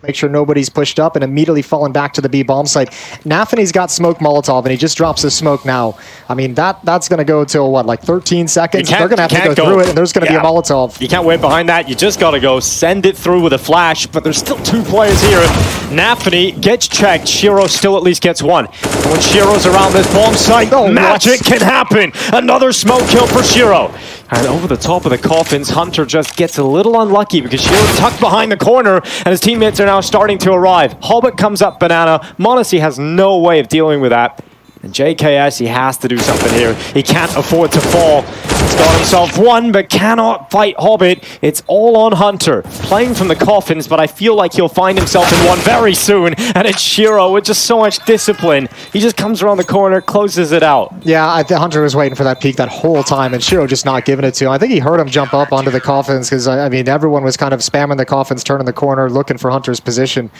make sure nobody's pushed up, and immediately falling back to the B bomb site. Nafany's got smoke Molotov, and he just drops the smoke now. I mean, that's going to go till, what, like 13 seconds? They're going to have to go through it, and there's going to be a Molotov. You can't wait behind that. You just got to go send it through with a flash, but there's still 2 players here. Nafany gets checked. Shiro still at least gets 1. And when Shiro's around this bomb site, magic can happen. Another smoke kill for Shiro. And over the top of the coffins, Hunter just gets a little unlucky because Shiro tucked behind the corner, and his teammates are now starting to arrive. Hobbit comes up banana. m0NESY has no way of dealing with that. And JKS, he has to do something here. He can't afford to fall. He's got himself 1, but cannot fight Hobbit. It's all on Hunter. Playing from the coffins, but I feel like he'll find himself in 1 very soon. And it's Shiro with just so much discipline. He just comes around the corner, closes it out. Yeah, Hunter was waiting for that peek that whole time, and Shiro just not giving it to him. I think he heard him jump up onto the coffins because, I mean, everyone was kind of spamming the coffins, turning the corner, looking for Hunter's position.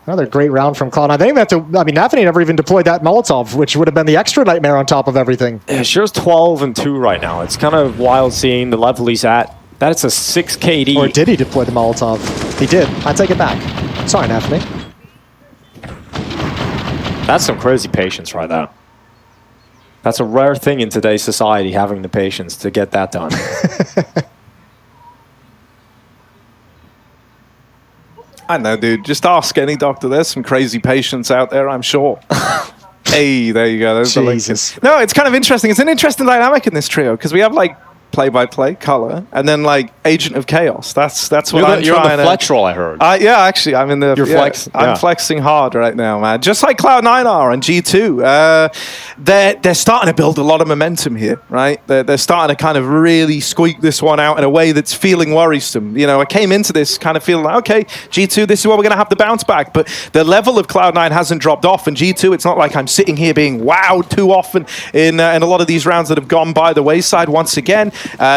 Another great round from Cloud9. I think Nafany never even deployed that Molotov, which would have been the extra nightmare on top of everything. Yeah, Shiro's 12-2 right now. It's kind of wild seeing the level he's at. That's a 6 KD. Or did he deploy the Molotov? He did. I take it back. Sorry, Nafany. That's some crazy patience right there. That's a rare thing in today's society, having the patience to get that done. I know, dude. Just ask any doctor. There's some crazy patients out there, I'm sure. Hey, there you go. There's Jesus. No, it's kind of interesting. It's an interesting dynamic in this trio because we have like play-by-play, color, and then like Agent of Chaos. That's what I'm you're trying on the flex roll, I heard. Yeah, actually, I'm in the. Flex. I'm flexing hard right now, man. Just like Cloud9 are on G2. They're starting to build a lot of momentum here, right? They're starting to kind of really squeak this one out in a way that's feeling worrisome. You know, I came into this kind of feeling like, okay, G2, this is where we're going to have to bounce back. But the level of Cloud9 hasn't dropped off, and G2, it's not like I'm sitting here being wowed too often in a lot of these rounds that have gone by the wayside once again.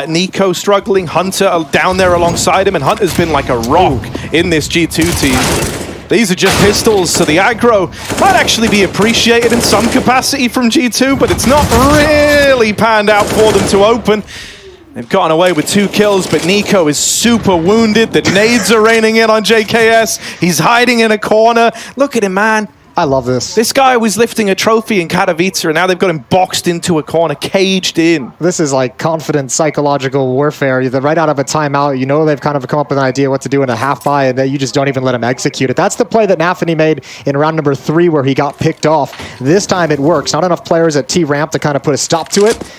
Nico struggling, Hunter down there alongside him, and Hunter's been like a rock in this G2 team. These are just pistols, so the aggro might actually be appreciated in some capacity from G2, but it's not really panned out for them to open. They've gotten away with 2 kills, but Nico is super wounded. The nades are raining in on JKS. He's hiding in a corner. Look at him, man. I love this. This guy was lifting a trophy in Katowice, and now they've got him boxed into a corner, caged in. This is like confident psychological warfare. They're right out of a timeout. You know they've kind of come up with an idea what to do in a half-buy, and that you just don't even let him execute it. That's the play that Nafany made in round number 3 where he got picked off. This time it works. Not enough players at T-ramp to kind of put a stop to it.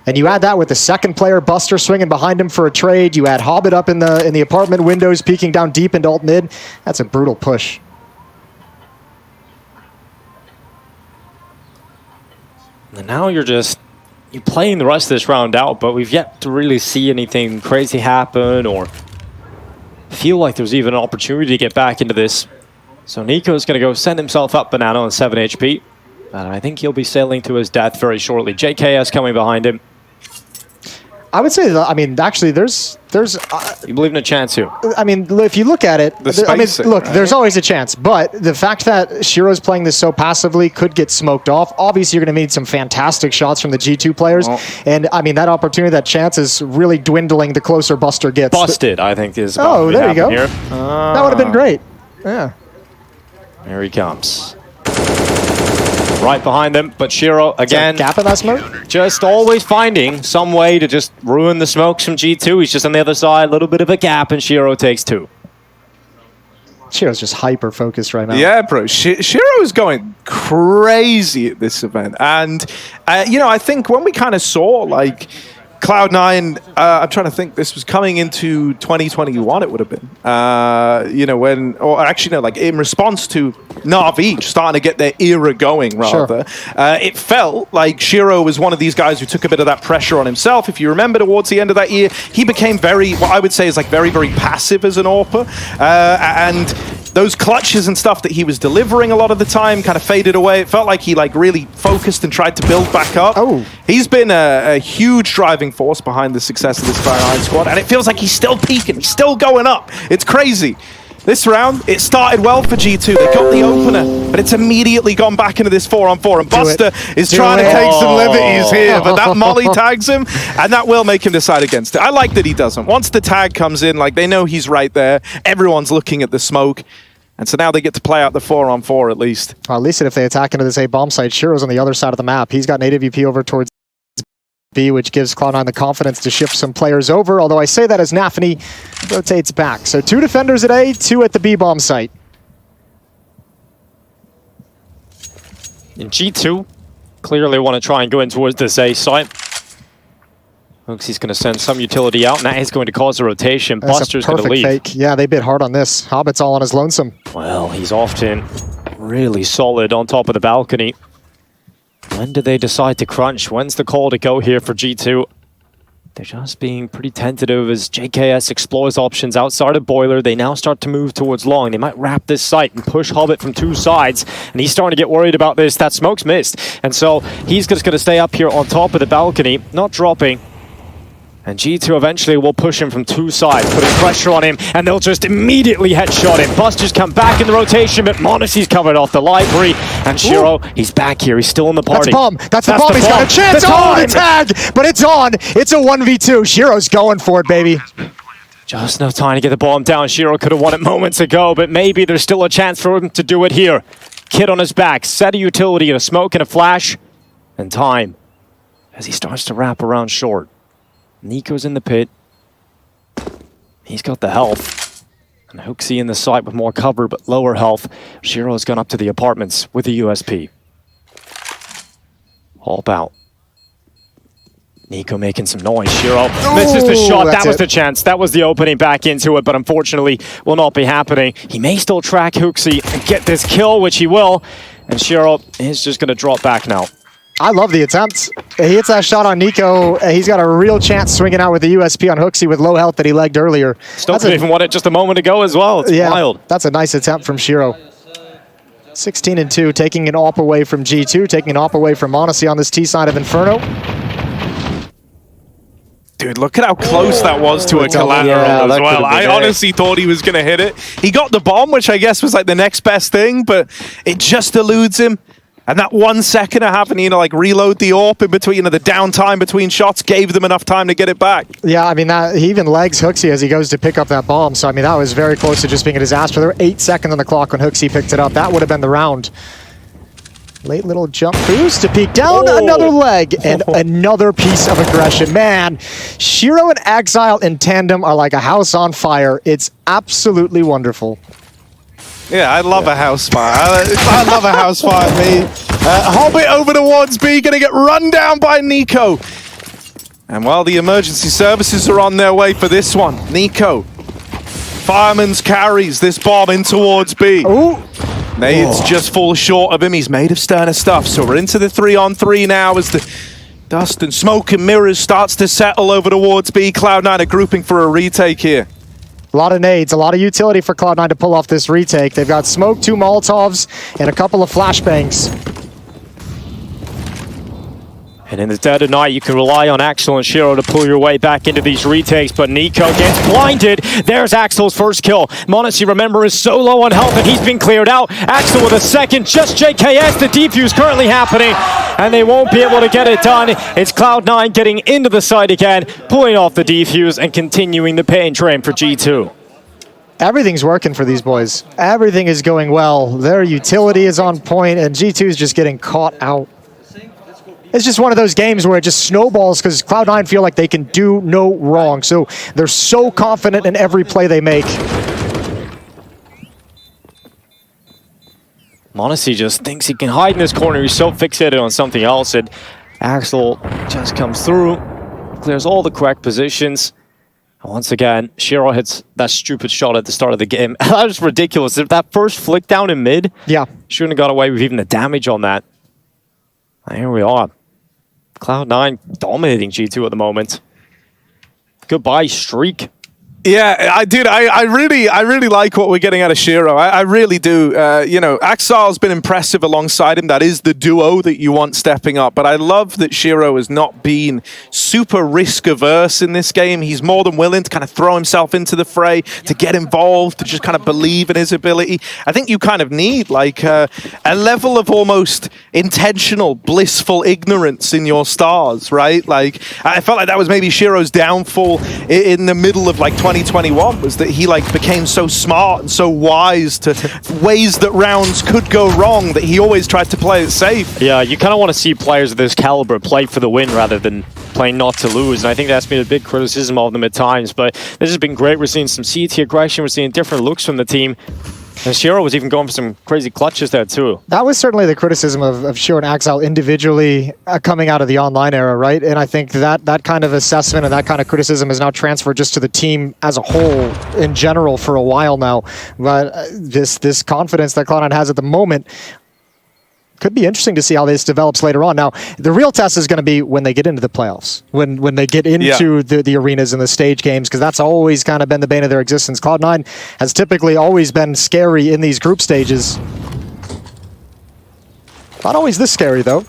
And you add that with the second player, Buster, swinging behind him for a trade. You add Hobbit up in the apartment windows, peeking down deep into alt mid. That's a brutal push. And now you're playing the rest of this round out, but we've yet to really see anything crazy happen or feel like there's even an opportunity to get back into this. So Nico's going to go send himself up banana on 7 HP. And I think he'll be sailing to his death very shortly. JKS coming behind him. I would say, I mean, actually, there's. You believe in a chance here? I mean, if you look at it, look, there's always a chance. But the fact that Shiro's playing this so passively could get smoked off. Obviously, you're going to need some fantastic shots from the G2 players. Oh. And, I mean, that opportunity, that chance is really dwindling the closer Buster gets. Busted, I think, is about to there you go. Here. That would have been great. Yeah. Here he comes. Right behind them, but Shiro, again, gap in that smoke? Just always finding some way to just ruin the smokes from G2. He's just on the other side, a little bit of a gap, and Shiro takes 2. Shiro's just hyper-focused right now. Yeah, bro. Shiro's going crazy at this event. And, you know, I think when we kind of saw, like, Cloud9, I'm trying to think, this was coming into 2021, it would have been. You know, when, or actually, no, like in response to Na'Vi starting to get their era going, rather. Sure. It felt like Shiro was one of these guys who took a bit of that pressure on himself. If you remember towards the end of that year, he became very, what I would say is like very, very passive as an AWPer. And those clutches and stuff that he was delivering a lot of the time kind of faded away. It felt like he like really focused and tried to build back up. Oh. He's been a huge driving force behind the success of this Fire Iron squad, and it feels like he's still peaking. He's still going up. It's crazy. This round, it started well for G2. They got the opener, but it's immediately gone back into this 4-on-4. And Buster is trying to take some liberties here, but that molly tags him, and that will make him decide against it. I like that he doesn't. Once the tag comes in, like, they know he's right there. Everyone's looking at the smoke. And so now they get to play out the 4-on-4 at least. Well, at least if they attack into this A bomb site, Shiro's on the other side of the map. He's got native VP over towards B, which gives Cloud9 the confidence to shift some players over, although I say that as Nafany rotates back. So 2 defenders at A, 2 at the B bomb site. And G2 clearly want to try and go in towards this A site. Looks he's going to send some utility out, and that is going to cause a rotation. That's Buster's a going to perfect leave. fake. Yeah, they bid hard on this. Hobbit's all on his lonesome. Well, he's often really solid on top of the balcony. When do they decide to crunch? When's the call to go here for G2? They're just being pretty tentative as JKS explores options outside of Boiler. They now start to move towards long. They might wrap this site and push Hobbit from 2 sides. And he's starting to get worried about this. That smoke's missed. And so he's just going to stay up here on top of the balcony, not dropping. And G2 eventually will push him from 2 sides, putting pressure on him, and they'll just immediately headshot him. Buster's come back in the rotation, but Monacy's covered off the library. And Shiro, he's back here. He's still in the party. That's the bomb. That's the bomb. He's got a chance. Oh, the tag! But it's on. It's a 1v2. Shiro's going for it, baby. Just enough time to get the bomb down. Shiro could have won it moments ago, but maybe there's still a chance for him to do it here. Kid on his back, set a utility, a smoke and a flash, and time as he starts to wrap around short. Nico's in the pit. He's got the health. And Hooksy in the site with more cover but lower health. Shiro's gone up to the apartments with a USP. All out. Nico making some noise. Shiro misses the shot. That was the chance. That was the opening back into it, but unfortunately will not be happening. He may still track Hooksy and get this kill, which he will. And Shiro is just going to drop back now. I love the attempt. He hits that shot on Nico. He's got a real chance swinging out with the USP on Hooksy with low health that he legged earlier. Still could even won it just a moment ago as well. It's wild. That's a nice attempt from Shiro. 16-2, taking an AWP away from G2, taking an AWP away from Monacy on this T side of Inferno. Dude, look at how close that was to a collateral as well. I honestly thought he was going to hit it. He got the bomb, which I guess was like the next best thing, but it just eludes him. And that 1 second of having, you know, like reload the AWP in between, you know, the downtime between shots gave them enough time to get it back. Yeah, I mean, he even legs Hooksy as he goes to pick up that bomb. So, I mean, that was very close to just being a disaster. There were 8 seconds on the clock when Hooksy picked it up. That would have been the round. Late little jump boost to peek down, another leg, and another piece of aggression. Man, Shiro and Exile in tandem are like a house on fire. It's absolutely wonderful. Yeah, I love a house fire. I love a house fire, me. Hobbit over towards B, gonna get run down by Nico. And while the emergency services are on their way for this one, Nico, Fireman's carries this bomb in towards B. Ooh. Nades just fall short of him. He's made of sterner stuff. So we're into the 3-on-3 now as the dust and smoke and mirrors starts to settle over towards B. Cloud9 are grouping for a retake here. A lot of nades, a lot of utility for Cloud9 to pull off this retake. They've got smoke, 2 Molotovs, and a couple of flashbangs. And in the dead of night, you can rely on Axel and Shiro to pull your way back into these retakes, but Nico gets blinded. There's Axel's first kill. Monacy, remember, is so low on health, and he's been cleared out. Axel with a second, just JKS. The defuse currently happening, and they won't be able to get it done. It's Cloud9 getting into the site again, pulling off the defuse, and continuing the pain train for G2. Everything's working for these boys. Everything is going well. Their utility is on point, and G2 is just getting caught out. It's just one of those games where it just snowballs because Cloud9 feel like they can do no wrong. So they're so confident in every play they make. Monacy just thinks he can hide in this corner. He's so fixated on something else. And Axel just comes through, clears all the correct positions. And once again, Shiro hits that stupid shot at the start of the game. That was ridiculous. That first flick down in mid, shouldn't have got away with even the damage on that. And here we are. Cloud9 dominating G2 at the moment. Goodbye, streak. Yeah, I really like what we're getting out of Shiro. I really do. You know, Axal's been impressive alongside him. That is the duo that you want stepping up. But I love that Shiro has not been super risk-averse in this game. He's more than willing to kind of throw himself into the fray, to get involved, to just kind of believe in his ability. I think you kind of need, like, a level of almost intentional, blissful ignorance in your stars, right? Like, I felt like that was maybe Shiro's downfall in the middle of, like, 2021, was that he like became so smart and so wise to ways that rounds could go wrong that he always tried to play it safe. Yeah, you kind of want to see players of this caliber play for the win rather than playing not to lose, and I think that's been a big criticism of them at times, but this has been great. We're seeing some CT aggression, we're seeing different looks from the team. And Shiro was even going for some crazy clutches there too. That was certainly the criticism of Shiro and Axal individually coming out of the online era, right? And I think that kind of assessment and that kind of criticism is now transferred just to the team as a whole in general for a while now. But this confidence that Cloud9 has at the moment could be interesting to see how this develops later on. Now, the real test is going to be when they get into the playoffs, when they get into the arenas and the stage games, because that's always kind of been the bane of their existence. Cloud9 has typically always been scary in these group stages. Not always this scary, though.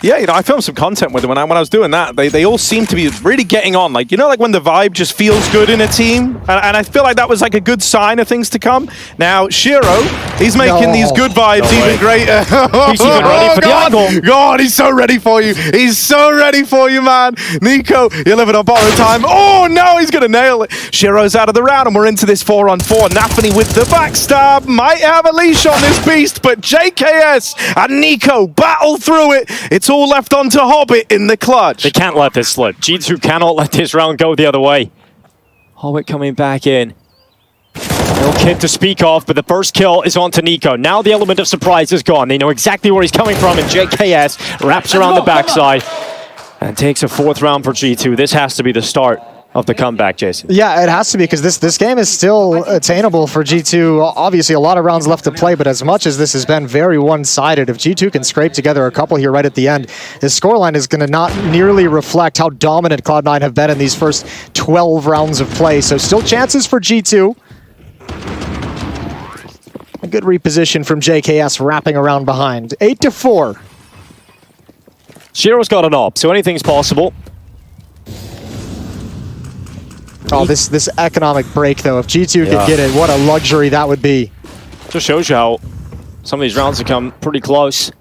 Yeah, you know, I filmed some content with them when I was doing that. They all seem to be really getting on. Like, you know, like when the vibe just feels good in a team? And I feel like that was like a good sign of things to come. Now, Shiro, he's making these good vibes even greater. He's even ready for the angle. God, he's so ready for you. He's so ready for you, man. Nico, you're living on borrowed time. Oh, no, he's going to nail it. Shiro's out of the round, and we're into this 4-on-4. Nafany with the backstab. Might have a leash on this beast, but JKS and Nico battle through it. It's all left onto Hobbit in the clutch. They can't let this slip. G2 cannot let this round go the other way. Hobbit coming back in. No kit to speak of, but the first kill is onto Nico. Now the element of surprise is gone. They know exactly where he's coming from, and JKS wraps around the backside and takes a 4th round for G2. This has to be the start of the comeback, Jason. Yeah, it has to be, because this game is still attainable for G2. Obviously, a lot of rounds left to play, but as much as this has been very one-sided, if G2 can scrape together a couple here right at the end, this scoreline is going to not nearly reflect how dominant Cloud9 have been in these first 12 rounds of play. So still chances for G2. A good reposition from JKS wrapping around behind. 8-4. Shiro's got an op, so anything's possible. Oh, this economic break, though. If G2 could get it, what a luxury that would be. Just shows you how some of these rounds have come pretty close.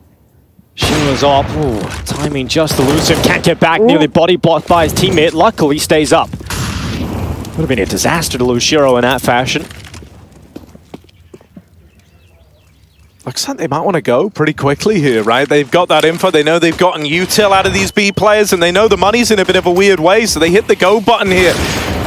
Shiro's up. Ooh, timing just elusive. Can't get back. Nearly body blocked by his teammate. Luckily, stays up. Would have been a disaster to lose Shiro in that fashion. Looks like they might want to go pretty quickly here, right? They've got that info. They know they've gotten util out of these B players, and they know the money's in a bit of a weird way, so they hit the go button here.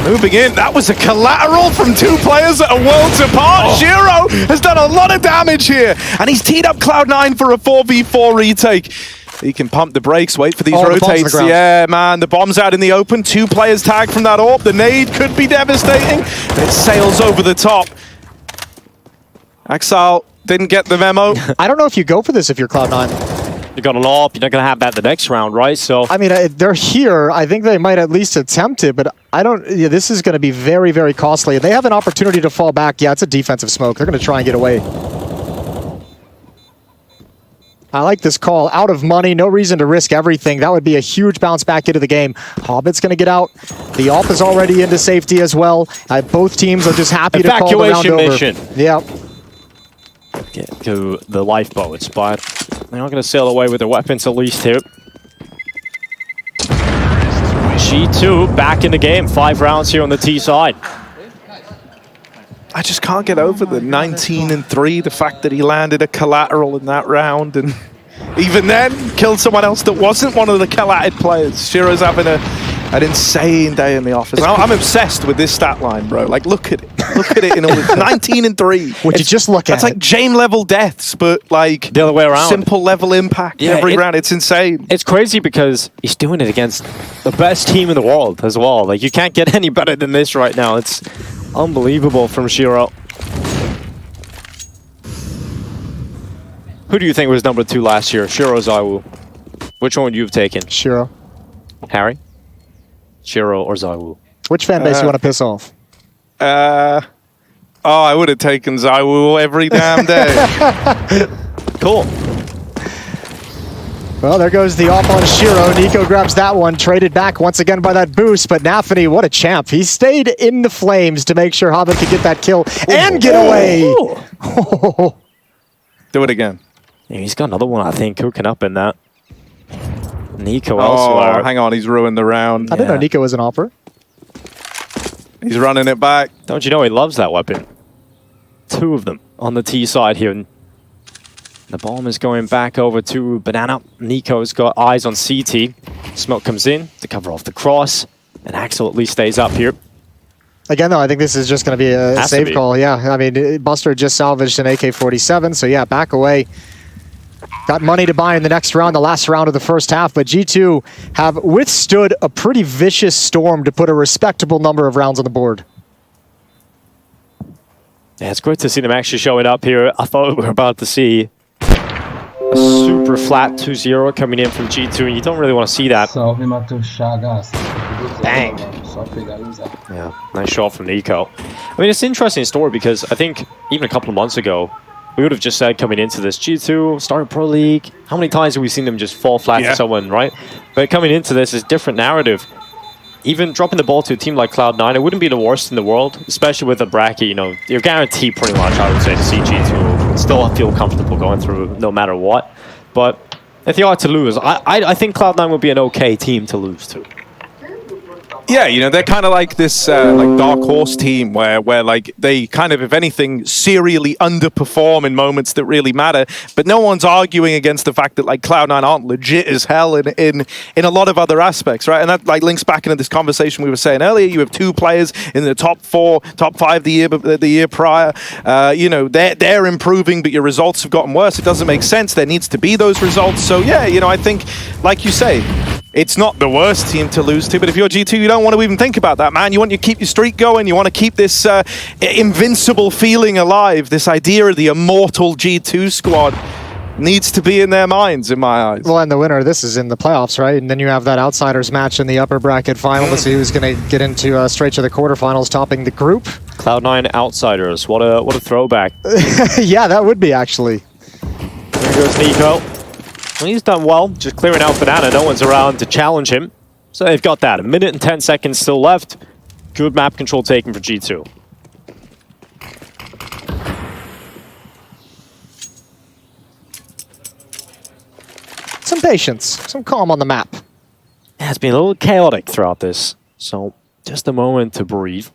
Moving in. That was a collateral from 2 players that are worlds apart. Shiro has done a lot of damage here, and he's teed up Cloud9 for a 4v4 retake. He can pump the brakes, wait for these rotates. Yeah, man, the bomb's out in the open. 2 players tagged from that AWP. The nade could be devastating, but it sails over the top. Axal didn't get the memo. I don't know if you go for this if you're Cloud9. You got an AWP, you're not going to have that the next round, right? So I mean, they're here. I think they might at least attempt it, but I don't. Yeah, this is going to be very, very costly. They have an opportunity to fall back. Yeah, it's a defensive smoke. They're going to try and get away. I like this call. Out of money, no reason to risk everything. That would be a huge bounce back into the game. Hobbit's going to get out. The AWP is already into safety as well. Both teams are just happy to call the round over. Evacuation mission. Yeah. Get to the lifeboats, but they're not going to sail away with their weapons at least here. G2 back in the game. 5 rounds here on the T side. I just can't get over the 19-3, the fact that he landed a collateral in that round, and even then killed someone else that wasn't one of the collated players. Shiro's having an insane day in the office. I'm obsessed with this stat line, bro. Like, look at it. Look at it in all this. 19-3. Would you just look at it? That's like Jame level deaths, but like the other way around. Simple level impact every round. It's insane. It's crazy because he's doing it against the best team in the world as well. Like, you can't get any better than this right now. It's unbelievable from Shiro. Who do you think was number 2 last year? Shiro or ZywOo? Which one would you have taken? Shiro. Harry? Shiro or ZywOo? Which fan base you want to piss off? Oh, I would have taken Zywoo every damn day. Cool. Well, there goes the off on Shiro. Nico grabs that one, traded back once again by that boost, but Nafany, what a champ. He stayed in the flames to make sure Hobbit could get that kill and get away. Do it again. Yeah, he's got another one, I think, cooking up in that. Nico Oh, elsewhere. hang on, he's ruined the round. I didn't know Nico was an offer. He's running it back. Don't you know he loves that weapon? 2 of them on the T side here. The bomb is going back over to Banana. Nico's got eyes on CT. Smoke comes in to cover off the cross. And Axel at least stays up here. Again, though, I think this is just going to be a save call. Yeah, I mean, Buster just salvaged an AK-47, so yeah, back away. Got money to buy in the next round, the last round of the first half, but G2 have withstood a pretty vicious storm to put a respectable number of rounds on the board. Yeah, it's great to see them actually showing up here. I thought we were about to see a super flat 2-0 coming in from G2, and you don't really want to see that. Bang. Yeah, nice shot from Nico. I mean, it's an interesting story because I think even a couple of months ago, we would have just said coming into this, G2 started Pro League. How many times have we seen them just fall flat to someone, right? But coming into this is different narrative. Even dropping the ball to a team like Cloud9, it wouldn't be the worst in the world, especially with a bracket. You know, you're guaranteed pretty much, I would say, to see G2 still feel comfortable going through no matter what. But if you are to lose, I think Cloud9 would be an okay team to lose to. Yeah, you know, they're kind of like this like dark horse team where like they kind of, if anything, serially underperform in moments that really matter. But no one's arguing against the fact that like Cloud9 aren't legit as hell in a lot of other aspects, right? And that like links back into this conversation we were saying earlier. You have 2 players in the top 4, top 5 the year prior. You know, they're improving, but your results have gotten worse. It doesn't make sense. There needs to be those results. So yeah, you know, I think, like you say, it's not the worst team to lose to, but if you're G2, you don't want to even think about that, man. You want to keep your streak going. You want to keep this invincible feeling alive. This idea of the immortal G2 squad needs to be in their minds, in my eyes. Well, and the winner of this is in the playoffs, right? And then you have that Outsiders match in the upper bracket final to see who's going to get into straight to the quarterfinals, topping the group. Cloud9 Outsiders, what a throwback. Yeah, that would be, actually. There goes Nico. Well, he's done well, just clearing out Banana. No one's around to challenge him. So they've got that. 1 minute and 10 seconds still left. Good map control taken for G2. Some patience, some calm on the map. Yeah, it's been a little chaotic throughout this. So just a moment to breathe.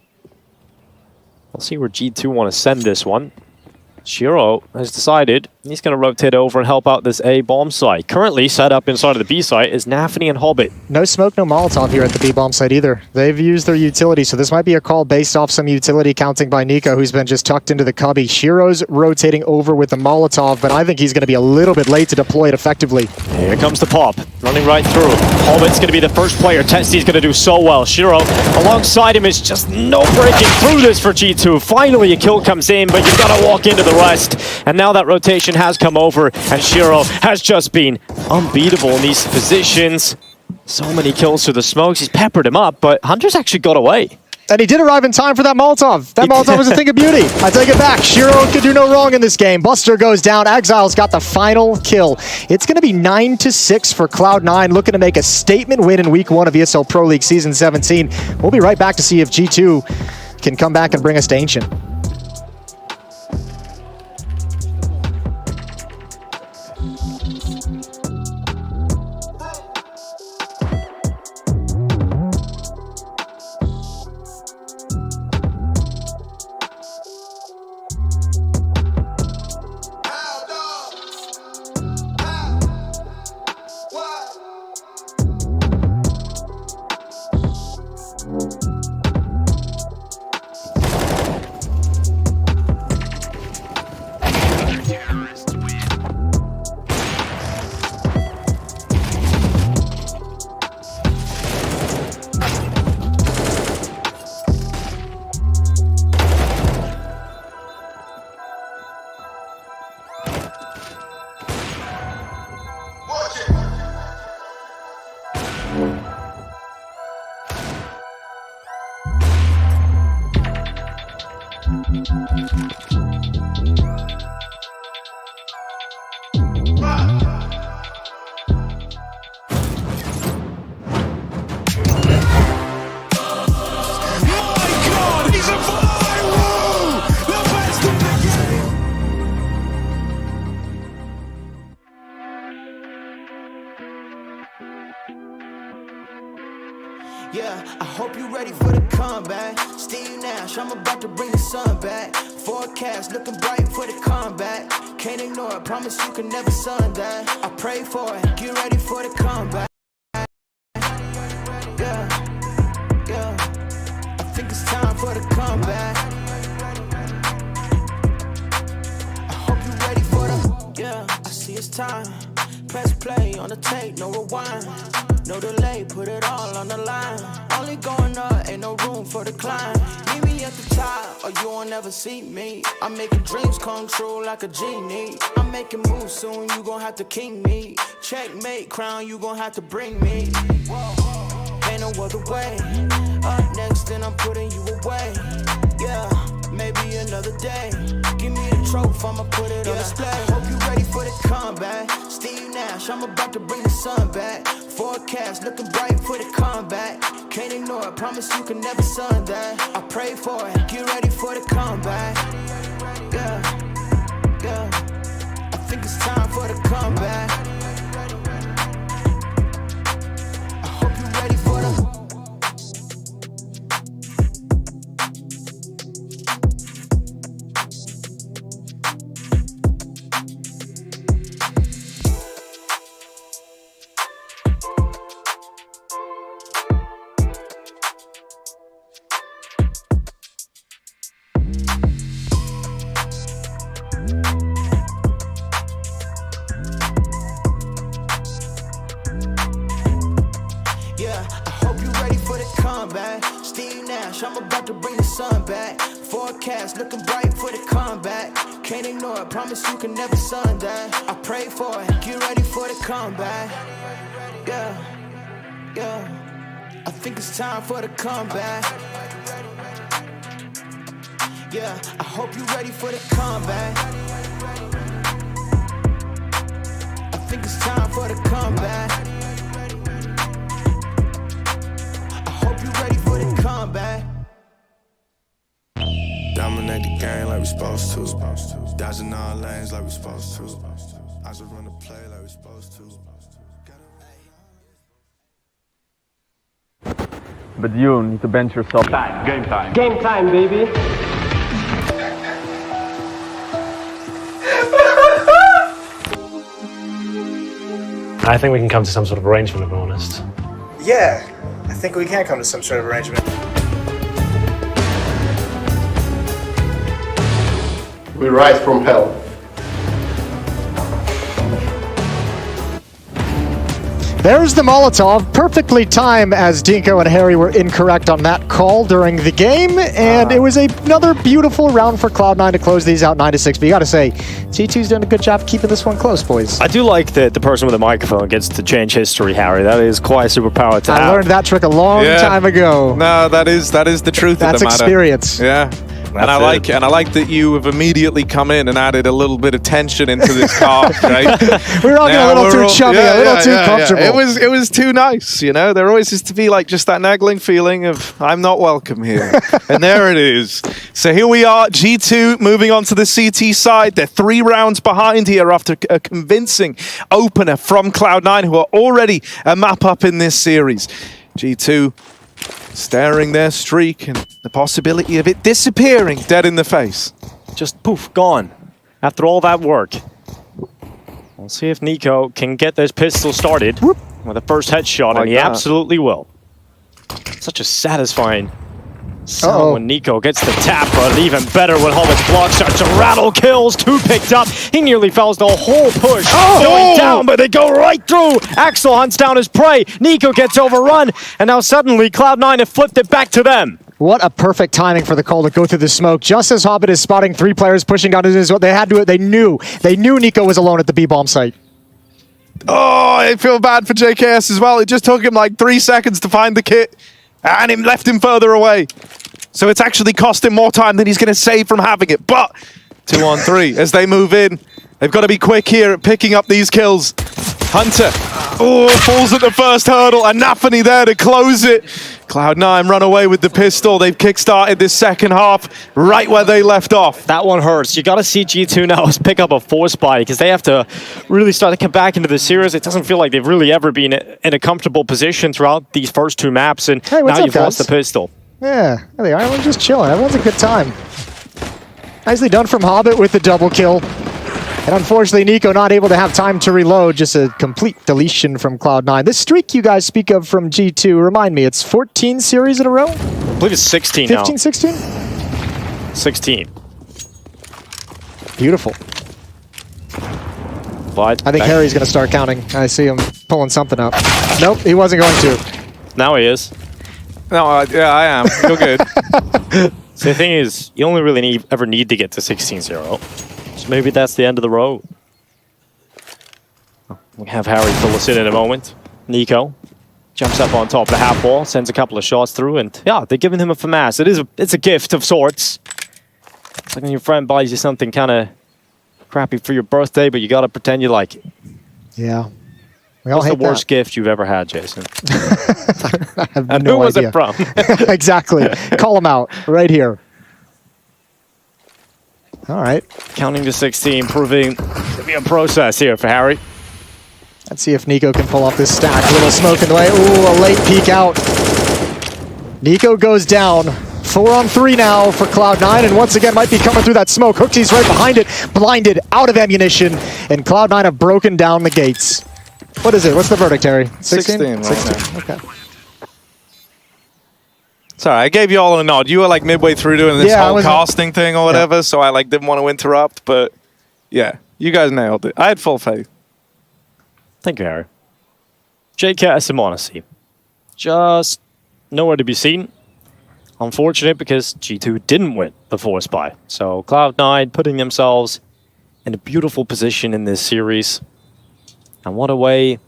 We'll see where G2 want to send this one. Shiro has decided he's going to rotate over and help out this A bomb site. Currently set up inside of the B site is Nafany and Hobbit. No smoke, no Molotov here at the B bomb site either. They've used their utility, so this might be a call based off some utility counting by Nico, who's been just tucked into the cubby. Shiro's rotating over with the Molotov, but I think he's going to be a little bit late to deploy it effectively. Here comes the pop, running right through. Hobbit's going to be the first player. Testy's going to do so well. Shiro alongside him is just no breaking through this for G2. Finally a kill comes in, but you've got to walk into the rest. And now that rotation has come over, and Shiro has just been unbeatable in these positions. So many kills through the smokes. He's peppered him up, but Hunter's actually got away. And he did arrive in time for that Molotov. That Molotov was a thing of beauty. I take it back. Shiro could do no wrong in this game. Buster goes down. Exile's got the final kill. It's going to be 9-6 for Cloud9, looking to make a statement win in Week 1 of ESL Pro League Season 17. We'll be right back to see if G2 can come back and bring us to Ancient. Yeah, I hope you're ready for the comeback. Steve Nash, I'm about to bring the sun back. Forecast looking bright for the comeback. Can't ignore it, promise you can never sun that. I pray for it, get ready for the comeback. Yeah, yeah, I think it's time for the comeback. I hope you're ready for the, yeah, I see it's time. Press play on the tape, no rewind. No delay, put it all on the line. Only going up, ain't no room for the climb. Meet me at the top, or you won't ever see me. I'm making dreams come true like a genie. I'm making moves soon, you gon' have to king me. Checkmate, crown, you gon' have to bring me. Ain't no other way. Up next, then I'm putting you away. Yeah, maybe another day. Give me the trophy, I'ma put it on display. Hope you ready for the comeback. Steve Nash, I'm about to bring the sun back. Forecast looking bright for the comeback. Can't ignore it, promise you can never sun that. I pray for it, get ready for the comeback. Yeah, yeah, I think it's time for the comeback. I hope you're ready for the. I'm about to bring the sun back. Forecast looking bright for the comeback. Can't ignore it, promise you can never sun that. I pray for it, get ready for the comeback. Yeah, yeah, I think it's time for the comeback. Yeah, I hope you're ready for the comeback. I think it's time for the comeback. I hope you're ready for the comeback. Dominate the game like we supposed to. Dodging all lanes like we supposed to. I just run the play like we supposed to. But you need to bench yourself. Game time. Game time, baby. I think we can come to some sort of arrangement, if I'm honest. Yeah, I think we can come to some sort of arrangement. We rise from hell. There's the Molotov, perfectly timed as Dinko and Harry were incorrect on that call during the game, and it was another beautiful round for Cloud9 to close these out 9-6. But you gotta say, G2's done a good job keeping this one close, boys. I do like that the person with the microphone gets to change history, Harry. That is quite a superpower to have. I learned that trick a long time ago. No, that is the truth of the matter. That's experience. Yeah. And I like that you have immediately come in and added a little bit of tension into this car, right? We were all getting a little too chubby, a little too comfortable. It was too nice, you know? There always used to be like just that nagging feeling of, I'm not welcome here. And there it is. So here we are, G2 moving on to the CT side. They're 3 rounds behind here after a convincing opener from Cloud9, who are already a map up in this series. G2 staring their streak and the possibility of it disappearing dead in the face. Just poof, gone. After all that work. We'll see if Nico can get this pistol started with a first headshot, and he absolutely will. Such a satisfying sound when Nico gets the tap, but even better when Helmet's block starts to rattle kills. 2 picked up. He nearly fouls the whole push. Going down, but they go right through. Axel hunts down his prey. Nico gets overrun, and now suddenly Cloud9 have flipped it back to them. What a perfect timing for the call to go through the smoke. Just as Hobbit is spotting 3 players pushing down his, they had to. They knew Nico was alone at the B-bomb site. Oh, I feel bad for JKS as well. It just took him like 3 seconds to find the kit, and it left him further away. So it's actually cost him more time than he's going to save from having it. But 2 on 3 as they move in. They've got to be quick here at picking up these kills. Hunter. Oh, falls at the first hurdle, and Nafany there to close it. Cloud9 run away with the pistol. They've kickstarted this second half right where they left off. That one hurts. You got to see G2 now pick up a force buy because they have to really start to come back into the series. It doesn't feel like they've really ever been in a comfortable position throughout these first two maps, and hey, now up, you've lost the pistol. Yeah, there they are. Everyone's just chilling. Everyone's a good time. Nicely done from Hobbit with the double kill. And unfortunately, Nico not able to have time to reload. Just a complete deletion from Cloud9. This streak you guys speak of from G2, remind me, it's 14 series in a row? I believe it's 16 now. 15, 16? 16. Beautiful. But I think Harry's going to start counting. I see him pulling something up. Nope, he wasn't going to. Now he is. No, yeah, I am. You're good. So the thing is, you only really ever need to get to 16-0. So maybe that's the end of the road. We have Harry pull us in a moment. Nico jumps up on top of the half wall, sends a couple of shots through, and yeah, they're giving him a FAMAS. It's a gift of sorts. It's like when your friend buys you something kind of crappy for your birthday, but you got to pretend you like it. Yeah. We all What's hate the worst that. gift you've ever had, Jason? I have And no who was idea. it from? Exactly. Call him out right here. All right. Counting to 16, proving to be a process here for Harry. Let's see if Nico can pull off this stack. A little smoke in the way. Ooh, a late peek out. Nico goes down. 4 on 3 now for Cloud9, and once again might be coming through that smoke. Hooksy's right behind it, blinded, out of ammunition, and Cloud9 have broken down the gates. What is it? What's the verdict, Harry? 16? 16 right 16. Okay. Sorry, I gave you all a nod. You were like midway through doing this whole casting thing or whatever, so I like didn't want to interrupt, but yeah, you guys nailed it. I had full faith. Thank you, Harry. JK Simonacy. Just nowhere to be seen. Unfortunate because G2 didn't win the force buy. So Cloud9 putting themselves in a beautiful position in this series. And what a way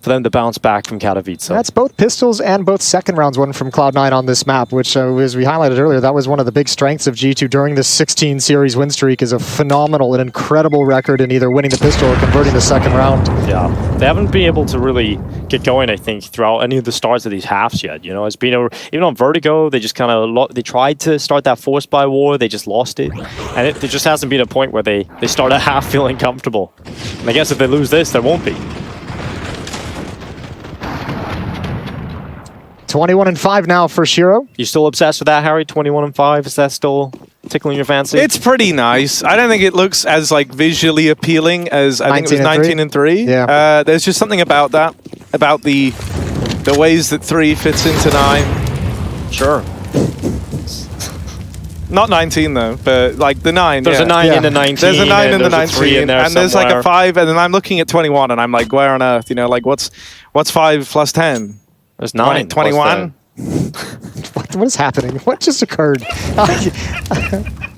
for them to bounce back from Katowice. That's both pistols and both second rounds won from Cloud9 on this map, which, as we highlighted earlier, that was one of the big strengths of G2 during this 16 series win streak. Is a phenomenal and incredible record in either winning the pistol or converting the second round. Yeah, they haven't been able to really get going, I think, throughout any of the starts of these halves yet. You know, it's been even on Vertigo, they just kind of they tried to start that force buy war, they just lost it, and there just hasn't been a point where they start a half feeling comfortable. And I guess if they lose this, there won't be. 21-5 now for Shiro. You still obsessed with that, Harry? 21-5? Is that still tickling your fancy? It's pretty nice. I don't think it looks as like visually appealing as I think it was 19-3. Yeah. There's just something about that, about the ways that 3 fits into 9. Sure. Not 19 though, but like the 9. There's a 9 in the 19. There's a 9 in the there's a 3 in 19, there and there's like somewhere. a 5, and then I'm looking at 21, and I'm like, where on earth? You know, like what's 5 plus 10? There's 9. 21. What is happening? What just occurred?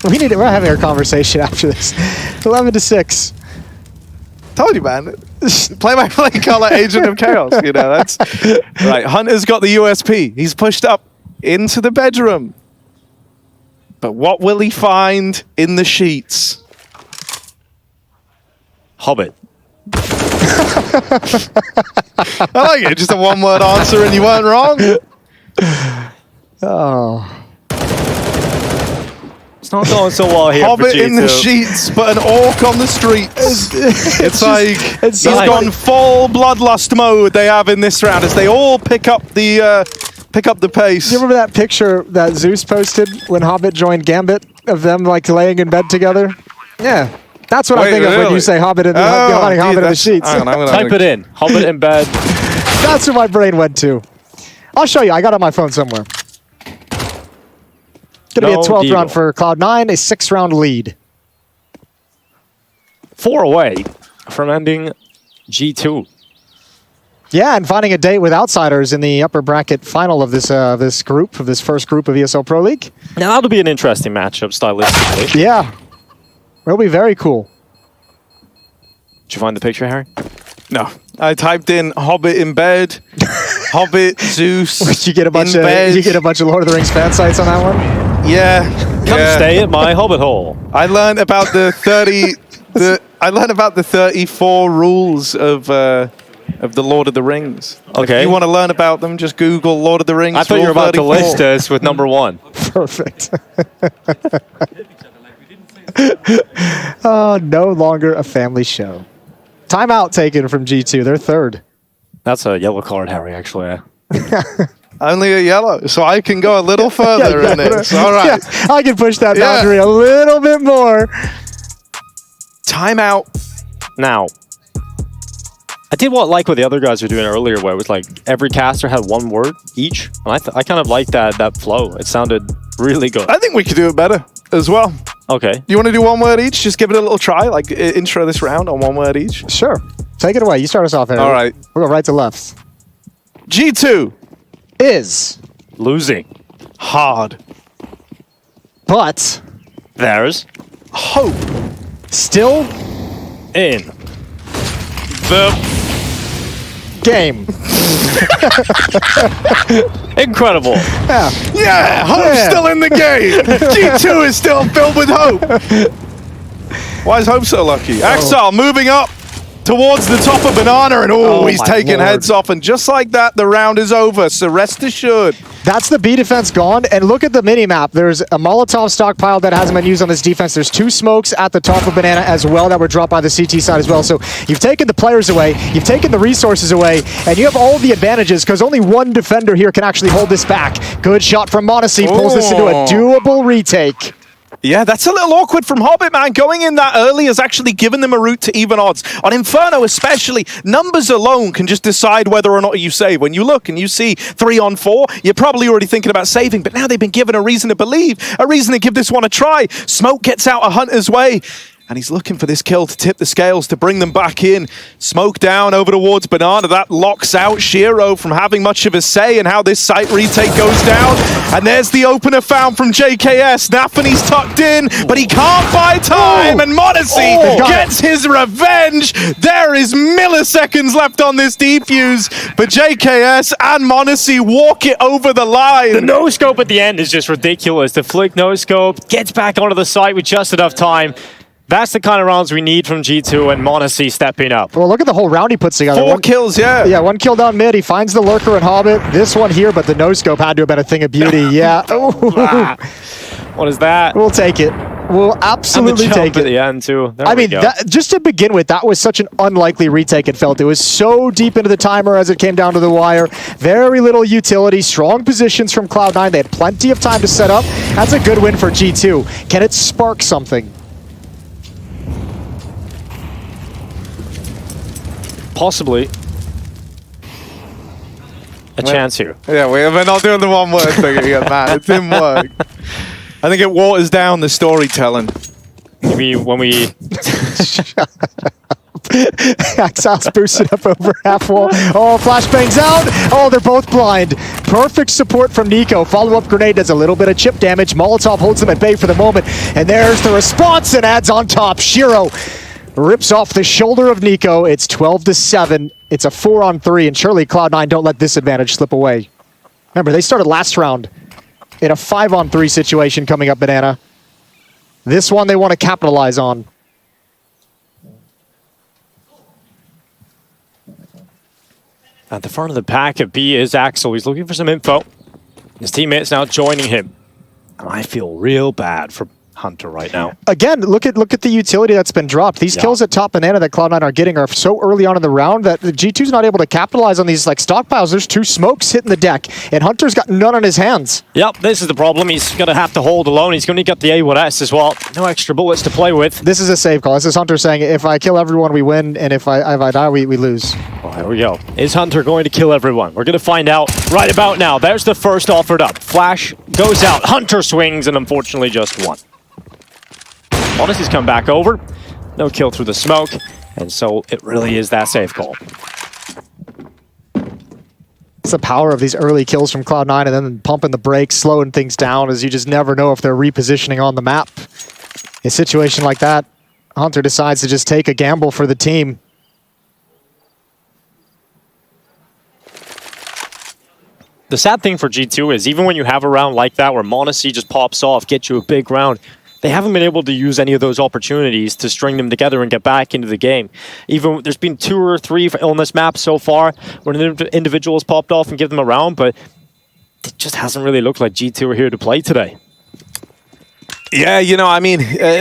We're having our conversation after this. 11-6. Told you, man. Play-by-play color agent of chaos. You know, that's right. Hunter's got the USP. He's pushed up into the bedroom. But what will he find in the sheets? Hobbit. I like it. Just a one-word answer, and you weren't wrong. Oh. It's not going so well here. Hobbit for G2. in the sheets, but an orc on the streets. It's like it's he's so gone full bloodlust mode. They have in this round as they all pick up the pace. Do you remember that picture that Zeus posted when Hobbit joined Gambit of them like laying in bed together? Yeah. That's what I think of when you say Hobbit in the, Hobbit in the sheets. Type it in. Hobbit in bed. That's where my brain went to. I'll show you. I got it on my phone somewhere. Going to be a 12th round for Cloud9, a 6-round lead. 4 away from ending G2. Yeah, and finding a date with outsiders in the upper bracket final of this this first group of ESL Pro League. Now that'll be an interesting matchup stylistically. Yeah. It'll be very cool. Did you find the picture, Harry? No. I typed in Hobbit in bed, Hobbit, Zeus. Did you get a bunch of Lord of the Rings fan sites on that one? Yeah. Come stay at my Hobbit hole. I learned about the 30 I learned about the 34 rules of of the Lord of the Rings. Okay. If you want to learn about them, just Google Lord of the Rings. I thought you were about to 34. list us with number 1. Perfect. Oh, no longer a family show. Timeout taken from G2. They're third. That's a yellow card, Harry, actually. Only a yellow, so I can go a little further in this. All right. Yeah, I can push that boundary a little bit more. Timeout. Now, I did like what the other guys were doing earlier, where it was like every caster had 1 word each. And I kind of liked that flow. It sounded really good. I think we could do it better as well. Okay. You want to do 1 word each? Just give it a little try, like intro this round on 1 word each. Sure. Take it away. You start us off, Harry. All right. We'll go right to left. G2 Is Losing. hard. but There's Hope. still in the game. incredible. Yeah. Yeah, Hope's Yeah. still in the game. G2 is still filled with hope. Why is Hope so lucky? Axel moving up towards the top of Banana, and he's my taking Lord. heads off, and just like that, the round is over, so rest assured. That's the B defense gone, and look at the mini-map. There's a Molotov stockpile that hasn't been used on this defense. There's 2 smokes at the top of Banana as well that were dropped by the CT side as well. So you've taken the players away, you've taken the resources away, and you have all the advantages because only 1 defender here can actually hold this back. Good shot from Monacy, pulls this into a doable retake. Yeah, that's a little awkward from Hobbit, man. Going in that early has actually given them a route to even odds. On Inferno especially, numbers alone can just decide whether or not you save. When you look and you see 3 on 4, you're probably already thinking about saving, but now they've been given a reason to believe, a reason to give this one a try. Smoke gets out a Hunter's way, and he's looking for this kill to tip the scales, to bring them back in. Smoke down over towards Banana. That locks out Shiro from having much of a say in how this site retake goes down. And there's the opener found from JKS. Nafany's tucked in, but he can't buy time. And Monacy gets his revenge. There is milliseconds left on this defuse, but JKS and Monacy walk it over the line. The no-scope at the end is just ridiculous. The flick no-scope gets back onto the site with just enough time. That's the kind of rounds we need from G2 and Monacy stepping up. Well, look at the whole round he puts together. 4 kills, yeah. Yeah, 1 kill down mid. He finds the lurker and Hobbit. This one here, but the no-scope had to have been a thing of beauty. Yeah. What is that? We'll take it. We'll absolutely and the take jump it. at the end too. There I we mean, go. just to begin with, that was such an unlikely retake it felt. It was so deep into the timer as it came down to the wire. Very little utility, strong positions from Cloud9. They had plenty of time to set up. That's a good win for G2. Can it spark something? Possibly a chance here. Yeah, we're not doing the 1 word thing again, man. It didn't work. I think it waters down the storytelling. Maybe when we... Axel's boosted up over half wall. Oh, flashbangs out. Oh, they're both blind. Perfect support from Nico. Follow-up grenade does a little bit of chip damage. Molotov holds them at bay for the moment. And there's the response and adds on top. Shiro rips off the shoulder of Nico. It's 12-7. It's a 4-on-3, and surely Cloud9 don't let this advantage slip away. Remember, they started last round in a 5-on-3 situation coming up Banana. This one they want to capitalize on. At the front of the pack of B is Axel. He's looking for some info. His teammates now joining him. And I feel real bad for Hunter right now. Again, look at the utility that's been dropped. These kills at top Banana that Cloud9 are getting are so early on in the round that the G2's not able to capitalize on these like stockpiles. There's 2 smokes hitting the deck, and Hunter's got none on his hands. Yep, this is the problem. He's going to have to hold alone. He's going to get the A1S as well. No extra bullets to play with. This is a save call. This is Hunter saying, if I kill everyone, we win, and if I die, we lose. Well, here we go. Is Hunter going to kill everyone? We're going to find out right about now. There's the first offered up. Flash goes out. Hunter swings, and unfortunately just 1. Monacy's come back over. No kill through the smoke. And so it really is that safe call. It's the power of these early kills from Cloud9 and then pumping the brakes, slowing things down, as you just never know if they're repositioning on the map. In a situation like that, Hunter decides to just take a gamble for the team. The sad thing for G2 is even when you have a round like that where Monacy just pops off, gets you a big round, they haven't been able to use any of those opportunities to string them together and get back into the game. Even there's been 2 or 3 on this map so far when individuals popped off and give them a round, but it just hasn't really looked like G2 are here to play today. Yeah, you know, I mean,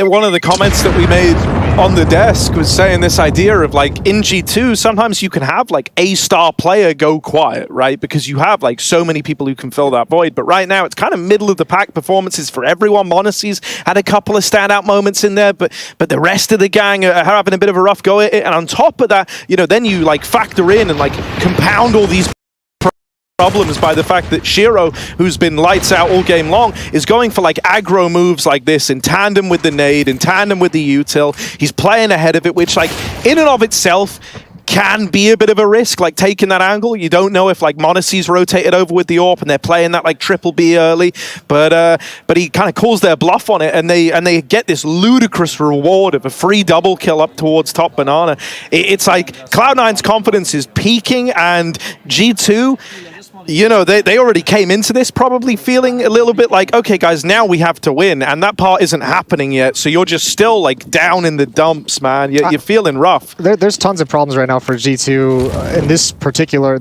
one of the comments that we made on the desk was saying this idea of, like, in G2, sometimes you can have, like, a star player go quiet, right? Because you have, like, so many people who can fill that void. But right now, it's kind of middle-of-the-pack performances for everyone. Monacy's had a couple of standout moments in there, but the rest of the gang are having a bit of a rough go at it. And on top of that, you know, then you, like, factor in and, like, compound all these problems by the fact that Shiro, who's been lights out all game long, is going for like aggro moves like this in tandem with the nade, in tandem with the util. He's playing ahead of it, which like in and of itself can be a bit of a risk, like taking that angle. You don't know if like Monacy's rotated over with the AWP and they're playing that like triple B early, but he kind of calls their bluff on it, and they get this ludicrous reward of a free double kill up towards top banana. It's like Cloud9's confidence is peaking, and G2, you know, they already came into this probably feeling a little bit like, okay, guys, now we have to win, and that part isn't happening yet. So you're just still like down in the dumps, man. You're feeling rough. There's tons of problems right now for G2 in this particular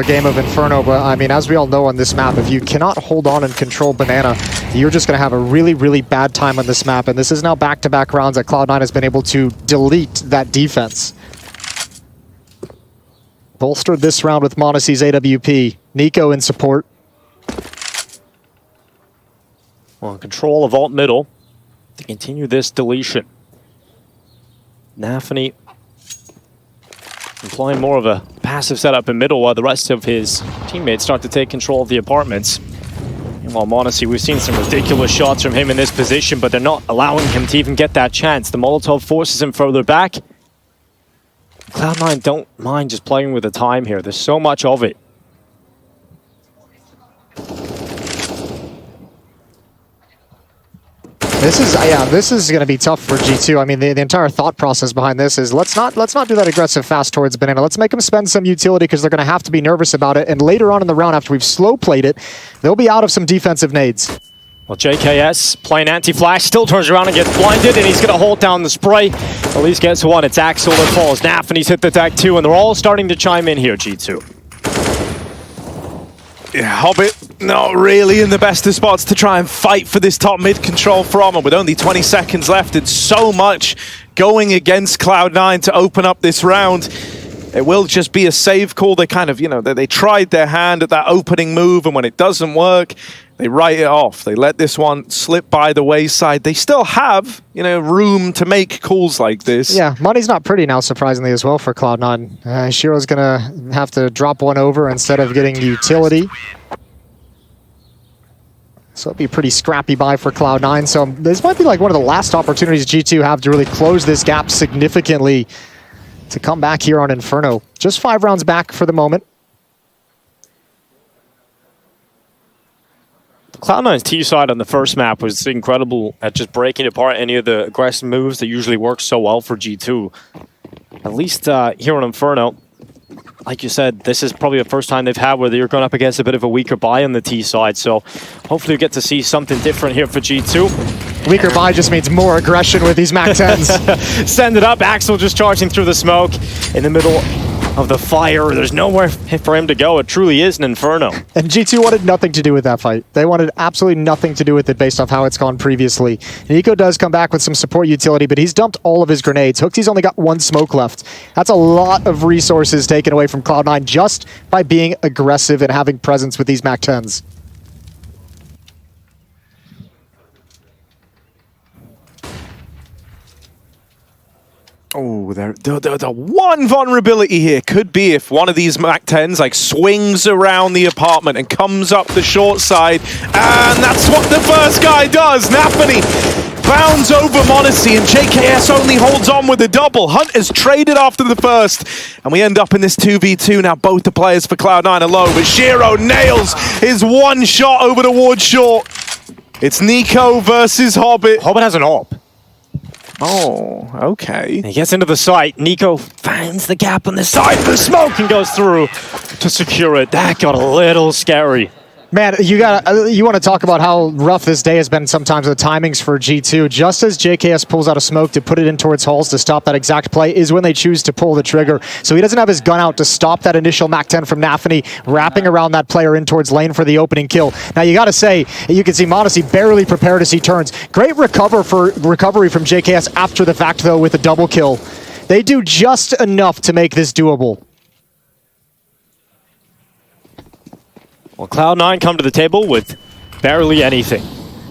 game of Inferno. But I mean, as we all know on this map, if you cannot hold on and control banana, you're just going to have a really, really bad time on this map. And this is now back-to-back rounds that Cloud9 has been able to delete that defense. Bolstered this round with Monacy's AWP. Nico in support. Well, control of alt middle to continue this deletion. Nafany employing more of a passive setup in middle while the rest of his teammates start to take control of the apartments. And while Monacy, we've seen some ridiculous shots from him in this position, but they're not allowing him to even get that chance. The Molotov forces him further back. Cloud9 don't mind just playing with the time here. There's so much of it. This is going to be tough for G2. I mean, the entire thought process behind this is let's not do that aggressive fast towards banana. Let's make them spend some utility because they're going to have to be nervous about it. And later on in the round, after we've slow played it, they'll be out of some defensive nades. Well, JKS playing anti-flash, still turns around and gets blinded, and he's going to hold down the spray. At least gets one. It's Axel that falls. Nafany's hit the tag too, and they're all starting to chime in here, G2. Yeah, Hobbit not really in the best of spots to try and fight for this top mid control from him with only 20 seconds left and so much going against Cloud9 to open up this round. It will just be a save call. They kind of, you know, they tried their hand at that opening move, and when it doesn't work, they write it off. They let this one slip by the wayside. They still have, you know, room to make calls like this. Yeah, money's not pretty now, surprisingly, as well for Cloud9. Shiro's going to have to drop one over instead of getting utility. So it'll be a pretty scrappy buy for Cloud9. So this might be like one of the last opportunities G2 have to really close this gap significantly to come back here on Inferno. Just 5 rounds back for the moment. Cloud9's T side on the first map was incredible at just breaking apart any of the aggressive moves that usually work so well for G2. At least here on Inferno, like you said, this is probably the first time they've had where they're going up against a bit of a weaker buy on the T side. So hopefully we get to see something different here for G2. Weaker buy just means more aggression with these Mac 10s. Send it up. Axel just charging through the smoke in the middle of the fire. There's nowhere for him to go. It truly is an Inferno. And G2 wanted nothing to do with that fight. They wanted absolutely nothing to do with it based off how it's gone previously. Nico does come back with some support utility, but he's dumped all of his grenades. Hooksy's only got 1 smoke left. That's a lot of resources taken away from Cloud9 just by being aggressive and having presence with these Mac 10s. Oh, the one vulnerability here could be if one of these Mac 10s like swings around the apartment and comes up the short side, and that's what the first guy does. Nafany bounds over Monacy, and JKS only holds on with a double. Hunt is traded after the first, and we end up in this 2v2. Now both the players for Cloud9 alone, but Shiro nails his one shot over the ward short. It's Nico versus Hobbit. Hobbit has an AWP. Oh, okay. He gets into the site. Nico finds the gap on the side of the smoke and goes through to secure it. That got a little scary. Man, you want to talk about how rough this day has been sometimes with the timings for G2. Just as JKS pulls out a smoke to put it in towards Halls to stop that exact play is when they choose to pull the trigger. So he doesn't have his gun out to stop that initial MAC-10 from Nafany, wrapping around that player in towards lane for the opening kill. Now you got to say, you can see m0NESY barely prepared as he turns. Great recovery from JKS after the fact though with a double kill. They do just enough to make this doable. Well, Cloud9 come to the table with barely anything.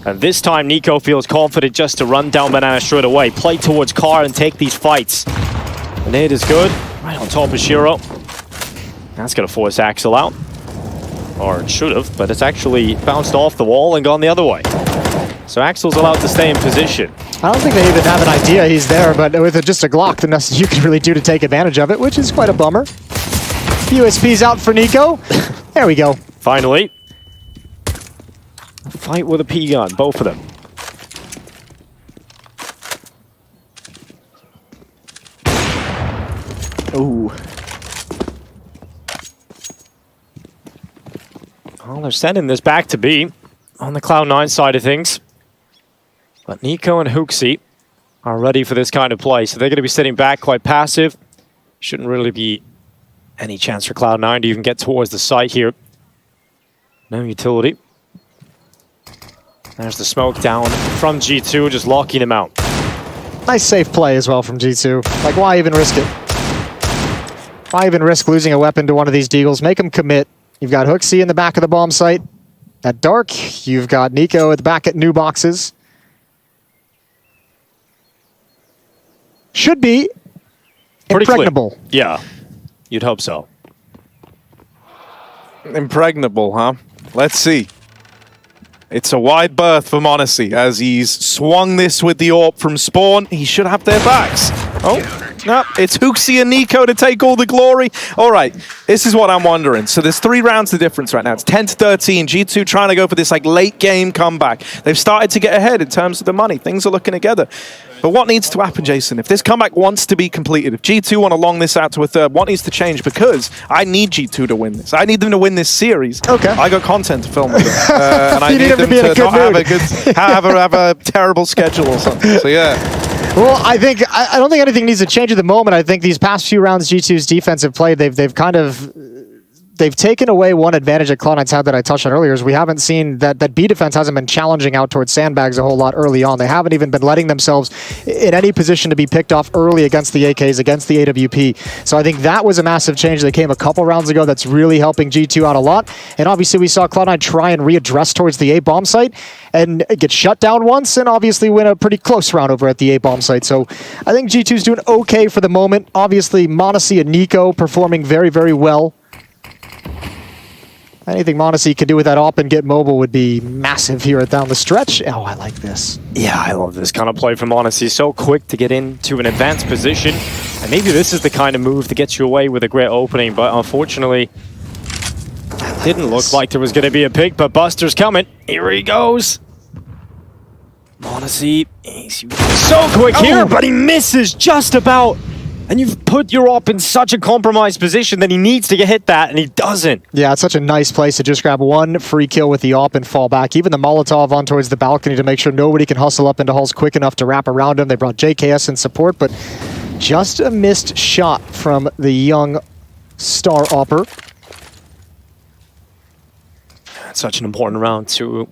And this time, Nico feels confident just to run down Banana straight away, play towards Car and take these fights. The nade is good, right on top of Shiro. That's going to force Axel out. Or it should have, but it's actually bounced off the wall and gone the other way. So Axel's allowed to stay in position. I don't think they even have an idea he's there, but with just a Glock, there's nothing you can really do to take advantage of it, which is quite a bummer. USP's out for Nico. There we go. Finally, a fight with a P-gun, both of them. Ooh. Well, they're sending this back to B on the Cloud9 side of things. But Nico and HooXi are ready for this kind of play, so they're going to be sitting back quite passive. Shouldn't really be any chance for Cloud9 to even get towards the site here. No utility. There's the smoke down from G2, just locking him out. Nice safe play as well from G2. Like, why even risk it? Why even risk losing a weapon to one of these deagles? Make them commit. You've got HooXi in the back of the bomb site at dark. You've got Nico at the back at new boxes. Should be pretty impregnable. Clear. Yeah, you'd hope so. Impregnable, huh? Let's see. It's a wide berth for m0NESY as he's swung this with the AWP from spawn. He should have their backs. Oh, no, it's HooXi and Nico to take all the glory. All right, this is what I'm wondering. So there's 3 rounds of difference right now. It's 10-13. G2 trying to go for this like late game comeback. They've started to get ahead in terms of the money. Things are looking together. But what needs to happen, Jason? If this comeback wants to be completed, if G2 want to long this out to a third, what needs to change? Because I need G2 to win this. I need them to win this series. Okay. I got content to film with them. And I You need them to mood. have a terrible schedule or something. So yeah. Well, I don't think anything needs to change at the moment. I think these past few rounds G2's defense have played, they've taken away one advantage that Cloud9's had that I touched on earlier, is we haven't seen that B defense hasn't been challenging out towards sandbags a whole lot early on. They haven't even been letting themselves in any position to be picked off early against the AKs, against the AWP. So I think that was a massive change that came a couple rounds ago that's really helping G2 out a lot. And obviously we saw Cloud9 try and readdress towards the A bomb site and get shut down once and obviously win a pretty close round over at the A bomb site. So I think G2's doing okay for the moment. Obviously m0NESY and Nico performing very, very well. Anything m0NESY can do with that AWP and get mobile would be massive here down the stretch. Oh, I like this. Yeah, I love this kind of play from m0NESY. So quick to get into an advanced position. And maybe this is the kind of move that gets you away with a great opening, but unfortunately, it didn't look like there was going to be a pick, but Buster's coming. Here he goes. m0NESY, he's so quick here, but he misses just about. And you've put your AWP in such a compromised position that he needs to get hit that, and he doesn't. Yeah, it's such a nice place to just grab one free kill with the AWP and fall back. Even the Molotov on towards the balcony to make sure nobody can hustle up into Hulls quick enough to wrap around him. They brought JKS in support, but just a missed shot from the young star AWPer. Such an important round, too.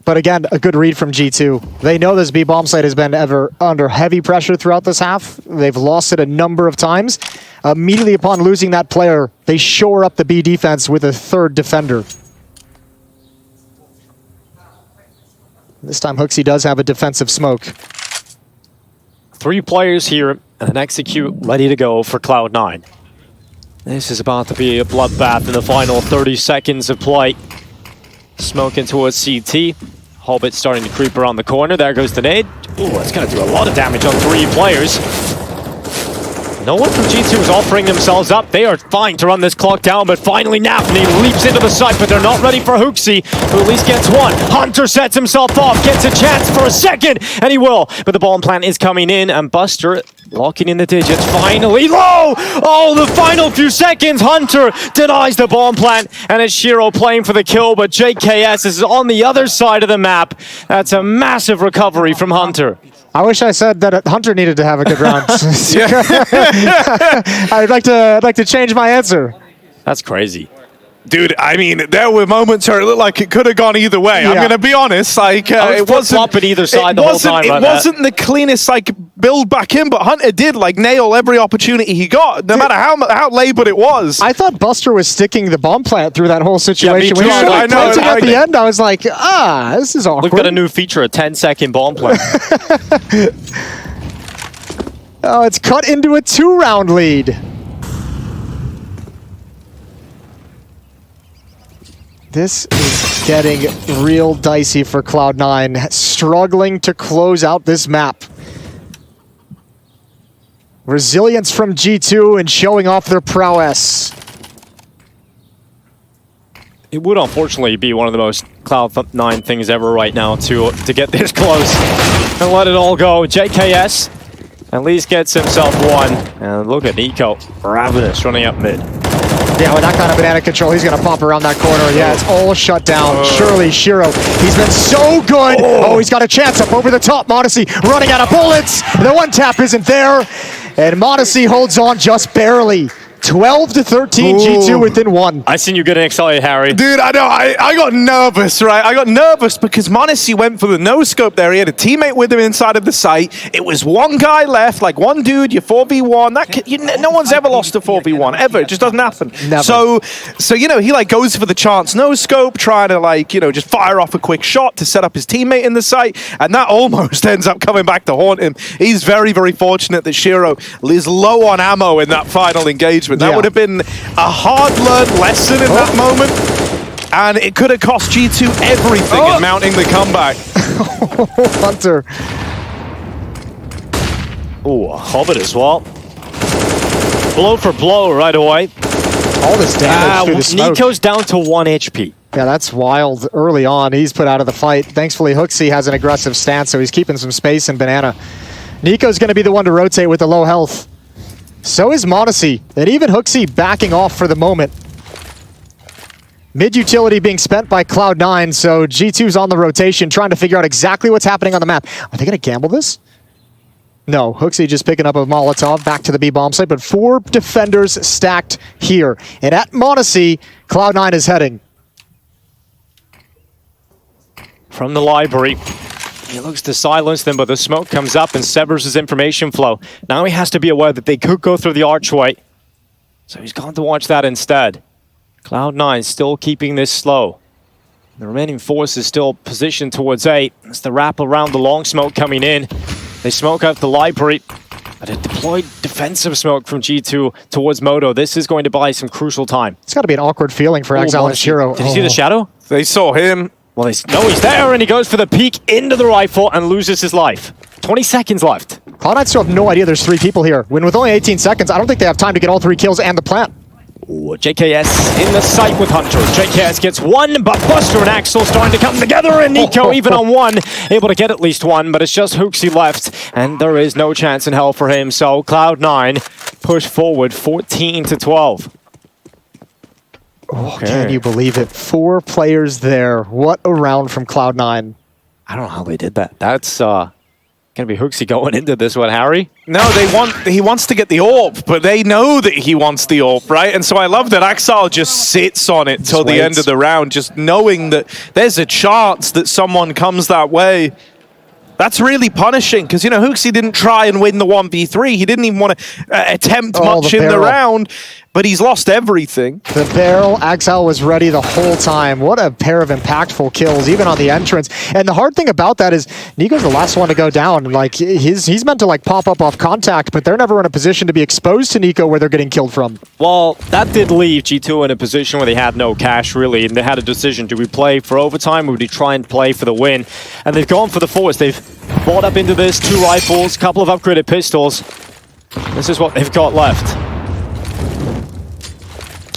But again, a good read from G2. They know this B bomb site has been under heavy pressure throughout this half. They've lost it a number of times. Immediately upon losing that player, they shore up the B defense with a third defender. This time HooXi does have a defensive smoke. 3 players here and an execute ready to go for Cloud9. This is about to be a bloodbath in the final 30 seconds of play. Smoking towards CT. Hobbit starting to creep around the corner. There goes the nade. Ooh, that's going to do a lot of damage on 3 players. No one from G2 is offering themselves up. They are fine to run this clock down, but finally Nafany leaps into the site, but they're not ready for HooXi, who at least gets one. Hunter sets himself off, gets a chance for a second, and he will. But the bomb plant is coming in, and Buster Locking in the digits, finally. Low! Oh, the final few seconds. Hunter denies the bomb plant, and it's Shiro playing for the kill, but JKS is on the other side of the map. That's a massive recovery from Hunter. I wish I said that Hunter needed to have a good round. I'd like to change my answer. That's crazy. Dude, I mean, there were moments where it looked like it could have gone either way. Yeah. I'm going to be honest. Like, it wasn't flop at either side the whole time. It wasn't the cleanest like build back in, but Hunter did like nail every opportunity he got, no matter how laboured it was. I thought Buster was sticking the bomb plant through that whole situation. Yeah, me too. When he I know, planting at the end, I was like, this is awkward. We've got a new feature, a 10-second bomb plant. Oh, it's cut into a 2-round lead. This is getting real dicey for Cloud9, struggling to close out this map. Resilience from G2 and showing off their prowess. It would unfortunately be one of the most Cloud9 things ever right now to get this close and let it all go. JKS at least gets himself one. And look at Nico, ravenous, running up mid. Yeah, with that kind of banana control, he's going to pop around that corner. Yeah, it's all shut down. Surely Shiro, he's been so good. Oh, he's got a chance up over the top. Modesty running out of bullets. The one tap isn't there. And Modesty holds on just barely. 12-13, G2 within one. I seen you getting excited, Harry. Dude, I know. I got nervous, right? I got nervous because Modesty went for the no-scope there. He had a teammate with him inside of the site. It was one guy left, like one dude, you 4v1. No one's ever lost a 4v1, ever. It just doesn't happen. Never. So you know, he like goes for the chance no-scope, trying to like, you know, just fire off a quick shot to set up his teammate in the site, and that almost ends up coming back to haunt him. He's very, very fortunate that Shiro is low on ammo in that final engagement. That would have been a hard-learned lesson in that moment, and it could have cost G2 everything in mounting the comeback. Hunter. Ooh, a Hobbit as well. Blow for blow right away. All this damage through the smoke. Nico's down to 1 HP. Yeah, that's wild. Early on, he's put out of the fight. Thankfully, Hooksy has an aggressive stance, so he's keeping some space in Banana. Nico's going to be the one to rotate with the low health. So is Modesty, and even Hooksy backing off for the moment. Mid-utility being spent by Cloud9, so G2's on the rotation, trying to figure out exactly what's happening on the map. Are they going to gamble this? No, Hooksy just picking up a Molotov back to the B-bomb site, but 4 defenders stacked here. And at Modesty, Cloud9 is heading. From the library. He looks to silence them, but the smoke comes up and severs his information flow. Now he has to be aware that they could go through the archway. So he's gone to watch that instead. Cloud9 still keeping this slow. The remaining force is still positioned towards A. It's the wrap around the long smoke coming in. They smoke out the library. But a deployed defensive smoke from G2 towards Moto. This is going to buy some crucial time. It's got to be an awkward feeling for Exile and Shiro. Did you see the shadow? They saw him. Well, no, he's there, and he goes for the peek into the rifle and loses his life. 20 seconds left. Cloud9 still have no idea there's 3 people here. When with only 18 seconds, I don't think they have time to get all 3 kills and the plant. Ooh, JKS in the sight with Hunter. JKS gets 1, but Buster and Axel starting to come together, and Nico even on 1, able to get at least 1, but it's just Hooksy left, and there is no chance in hell for him, so Cloud9 push forward 14-12. Oh, can you believe it? 4 players there. What a round from Cloud9. I don't know how they did that. That's going to be Hooksy going into this one, Harry. No, he wants to get the AWP, but they know that he wants the AWP, right? And so I love that Axel just sits on it till the end of the round, just knowing that there's a chance that someone comes that way. That's really punishing, because, you know, Hooksy didn't try and win the 1v3. He didn't even want to attempt much in the round, but he's lost everything. The barrel, Axel was ready the whole time. What a pair of impactful kills, even on the entrance. And the hard thing about that is Nico's the last one to go down. Like, he's meant to, like, pop up off contact, but they're never in a position to be exposed to Nico where they're getting killed from. Well, that did leave G2 in a position where they had no cash, really, and they had a decision. Do we play for overtime, or would we try and play for the win? And they've gone for the force. They've bought up into this, 2 rifles, couple of upgraded pistols. This is what they've got left.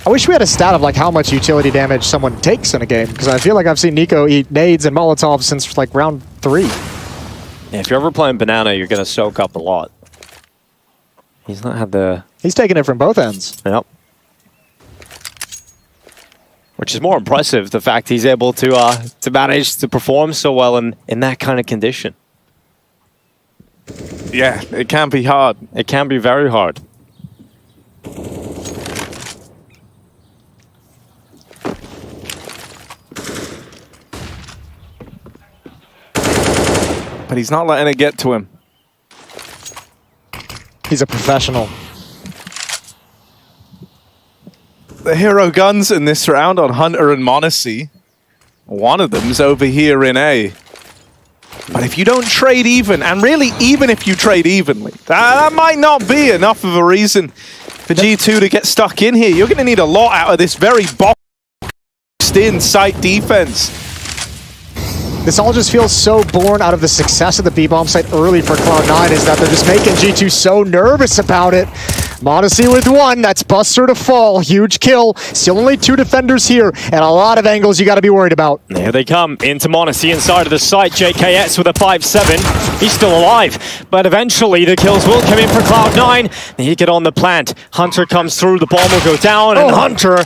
I wish we had a stat of like how much utility damage someone takes in a game, because I feel like I've seen Nico eat nades and Molotovs since like round 3. Yeah, if you're ever playing Banana, you're going to soak up a lot. He's not had the... He's taking it from both ends. Yep. Which is more impressive, the fact he's able to manage to perform so well in that kind of condition. Yeah, it can be hard. It can be very hard. But he's not letting it get to him. He's a professional. The hero guns in this round on Hunter and Monacy. One of them's over here in A. But if you don't trade even, and really even if you trade evenly, that might not be enough of a reason for G2 to get stuck in here. You're going to need a lot out of this very boxed-in site defense. This all just feels so born out of the success of the B-bomb site early for Cloud9 is that they're just making G2 so nervous about it. Monacy with one, that's Buster to fall, huge kill. Still only 2 defenders here, and a lot of angles you gotta be worried about. Here they come, into Monacy inside of the site. JKS with a 5-7, he's still alive, but eventually the kills will come in for Cloud9. He get on the plant, Hunter comes through, the bomb will go down, and Hunter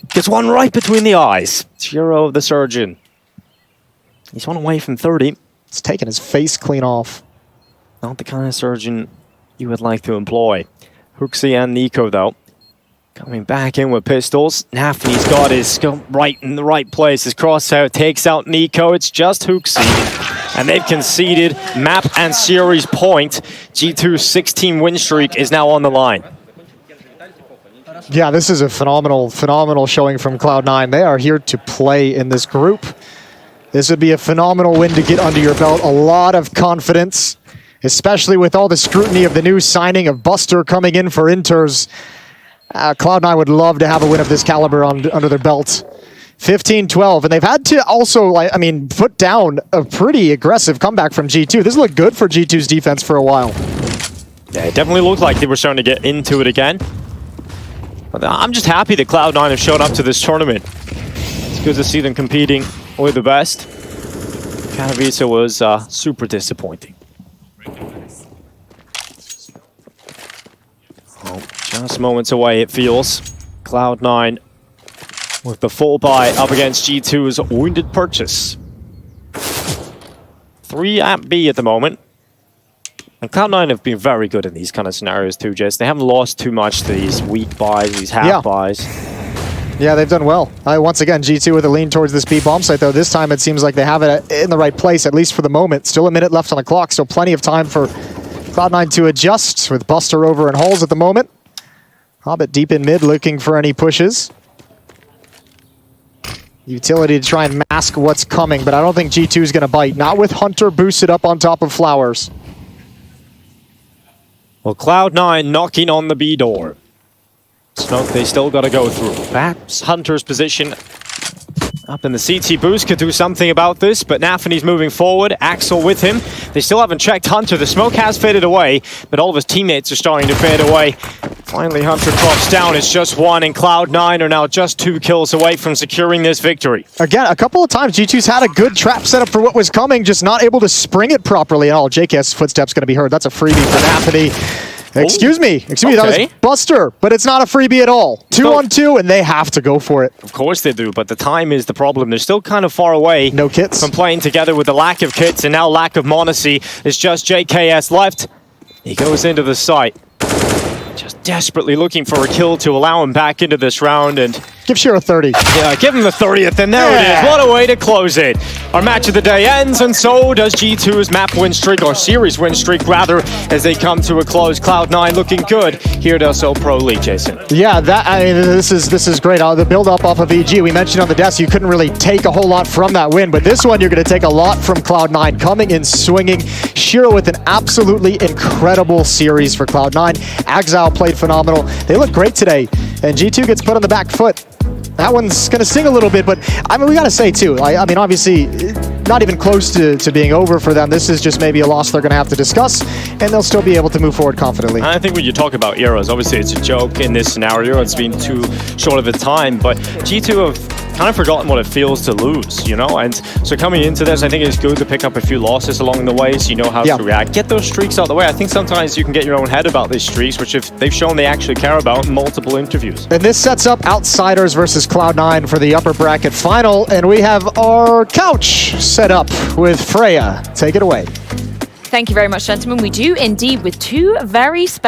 gets one right between the eyes. Hero of the Surgeon. He's one away from 30. It's taking his face clean off. Not the kind of Surgeon you would like to employ. Hooksy and Nico, though, coming back in with pistols. Nafany's got his scope right in the right place. His crosshair takes out Nico. It's just Hooksy. And they've conceded map and series point. G2's 16 win streak is now on the line. Yeah, this is a phenomenal showing from Cloud9. They are here to play in this group. This would be a phenomenal win to get under your belt. A lot of confidence, especially with all the scrutiny of the new signing of Buster coming in for Inters. Cloud9 would love to have a win of this caliber under their belt. 15-12, and they've had to also, put down a pretty aggressive comeback from G2. This looked good for G2's defense for a while. Yeah, it definitely looked like they were starting to get into it again. But I'm just happy that Cloud9 have shown up to this tournament. It's good to see them competing with the best. Katowice was super disappointing. Oh, just moments away, it feels. Cloud9 with the full buy up against G2's Wounded Purchase. 3 at B at the moment. And Cloud9 have been very good in these kind of scenarios too, Jess. They haven't lost too much to these weak buys, these half buys. Yeah, they've done well. Once again, G2 with a lean towards this B-bomb site, though. This time it seems like they have it in the right place, at least for the moment. Still a minute left on the clock, so plenty of time for Cloud9 to adjust with Buster over in holes at the moment. Hobbit deep in mid looking for any pushes. Utility to try and mask what's coming, but I don't think G2 is going to bite. Not with Hunter boosted up on top of Flowers. Well, Cloud9 knocking on the B door. Smoke they still got to go through. Perhaps Hunter's position up in the CT boost could do something about this, but Nafany's moving forward. Axel with him. They still haven't checked Hunter. The smoke has faded away, but all of his teammates are starting to fade away. Finally, Hunter drops down. It's just one, and Cloud9 are now just 2 kills away from securing this victory. Again, a couple of times G2's had a good trap set up for what was coming, just not able to spring it properly. Oh, JK's footsteps going to be heard. That's a freebie for Nafany. Excuse me, that was Buster, but it's not a freebie at all. 2-on-2, and they have to go for it. Of course they do, but the time is the problem. They're still kind of far away. No kits. From playing together with the lack of kits and now lack of Monacy. It's just JKS left. He goes into the site. Just desperately looking for a kill to allow him back into this round, and give Shiro 30. Yeah, give him the 30th, and there it is. What a way to close it. Our match of the day ends, and so does G2's map win streak, or series win streak rather, as they come to a close. Cloud9 looking good here at SO Pro League, Jason. Yeah, this is great. The build up off of EG, we mentioned on the desk, you couldn't really take a whole lot from that win, but this one you're going to take a lot from Cloud9, coming in swinging. Shiro with an absolutely incredible series for Cloud9. Axel played phenomenal. They look great today, and G2 gets put on the back foot. That one's going to sting a little bit, but we got to say too, obviously not even close to being over for them. This is just maybe a loss they're going to have to discuss, and they'll still be able to move forward confidently. I think when you talk about Euros, obviously it's a joke in this scenario. It's been too short of a time, but G2 have kind of forgotten what it feels to lose, you know? And so coming into this, I think it's good to pick up a few losses along the way so you know how to react. Get those streaks out of the way. I think sometimes you can get your own head about these streaks, which if they've shown they actually care about in multiple interviews. And this sets up Outsiders versus Cloud9 for the upper bracket final, and we have our couch set up with Freya. Take it away. Thank you very much, gentlemen. We do indeed, with two very special